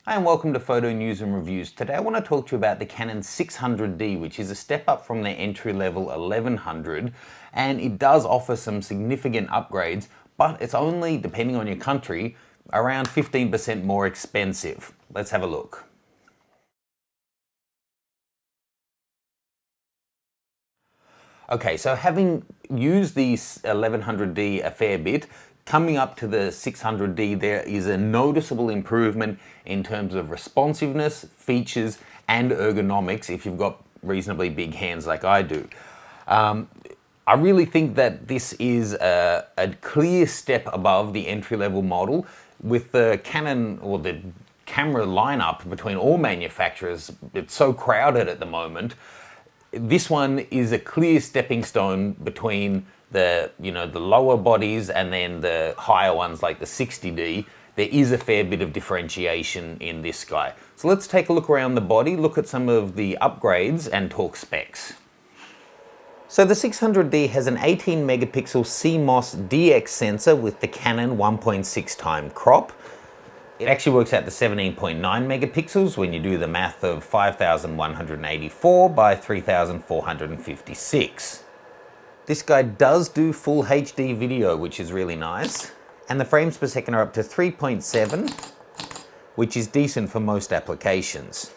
Hi and welcome to Photo News and Reviews. Today I want to talk to you about the Canon 600D, which is a step up from their entry-level 1100, and it does offer some significant upgrades, but it's only, depending on your country, around 15% more expensive. Let's have a look. Okay, so having used the 1100D a fair bit, coming up to the 600D, there is a noticeable improvement in terms of responsiveness, features, and ergonomics if you've got reasonably big hands like I do. I really think that this is a clear step above the entry-level model. With the Canon or the camera lineup between all manufacturers, it's so crowded at the moment. This one is a clear stepping stone between the lower bodies and then the higher ones like the 60D. There is a fair bit of differentiation in this guy. So let's take a look around the body, look at some of the upgrades and talk specs. So the 600D has an 18 megapixel CMOS DX sensor with the Canon 1.6 time crop. It actually works out to 17.9 megapixels when you do the math of 5,184 by 3,456. This guy does do full HD video, which is really nice. And the frames per second are up to 3.7, which is decent for most applications.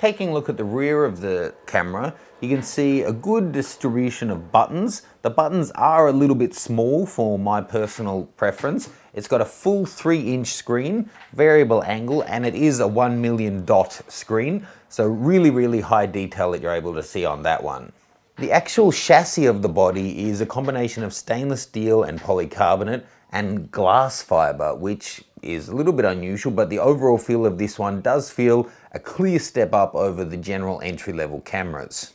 Taking a look at the rear of the camera, you can see a good distribution of buttons. The buttons are a little bit small for my personal preference. It's got a full 3-inch screen, variable angle, and it is a 1 million dot screen. So really high detail that you're able to see on that one. The actual chassis of the body is a combination of stainless steel and polycarbonate and glass fiber, which is a little bit unusual, but the overall feel of this one does feel a clear step up over the general entry-level cameras.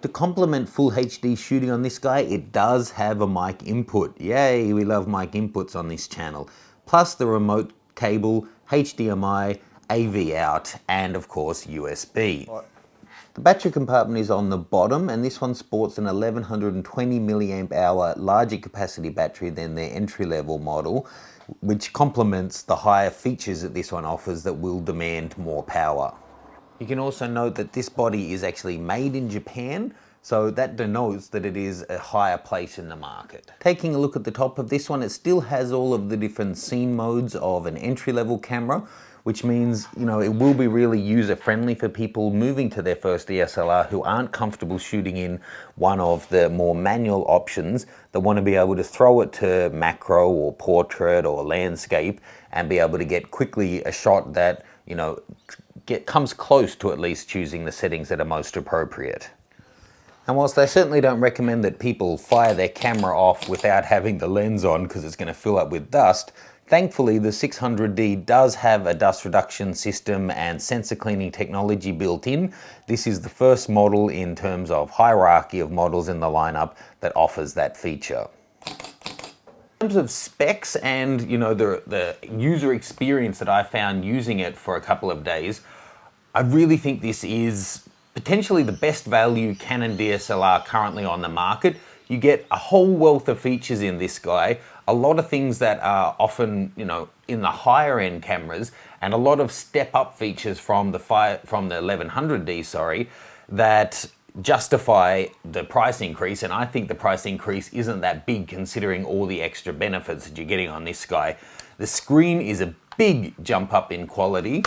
To complement full HD shooting on this guy, it does have a mic input. Yay, we love mic inputs on this channel. Plus the remote cable, HDMI, AV out, and of course USB. The battery compartment is on the bottom, and this one sports an 1120 milliamp hour larger capacity battery than their entry-level model, which complements the higher features that this one offers that will demand more power. You can also note that this body is actually made in Japan, so that denotes that it is a higher place in the market. Taking a look at the top of this one, it still has all of the different scene modes of an entry-level camera, which means, it will be really user-friendly for people moving to their first DSLR who aren't comfortable shooting in one of the more manual options, that want to be able to throw it to macro or portrait or landscape and be able to get quickly a shot that, comes close to at least choosing the settings that are most appropriate. And whilst I certainly don't recommend that people fire their camera off without having the lens on because it's going to fill up with dust, thankfully the 600D does have a dust reduction system and sensor cleaning technology built in. This is the first model in terms of hierarchy of models in the lineup that offers that feature. In terms of specs and the user experience that I found using it for a couple of days, I really think this is potentially the best value Canon DSLR currently on the market. You get a whole wealth of features in this guy, a lot of things that are often, in the higher end cameras, and a lot of step up features from the 1100D, that justify the price increase. And I think the price increase isn't that big considering all the extra benefits that you're getting on this guy. The screen is a big jump up in quality.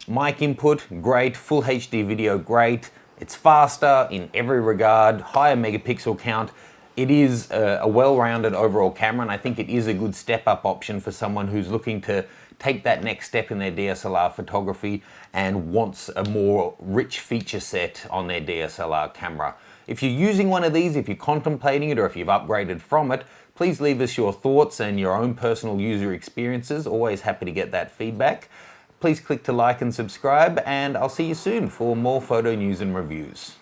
Mic input, great. Full HD video, great. It's faster in every regard, higher megapixel count. It is a well-rounded overall camera, and I think it is a good step-up option for someone who's looking to take that next step in their DSLR photography and wants a more rich feature set on their DSLR camera. If you're using one of these, if you're contemplating it, or if you've upgraded from it, please leave us your thoughts and your own personal user experiences. Always happy to get that feedback. Please click to like and subscribe, and I'll see you soon for more photo news and reviews.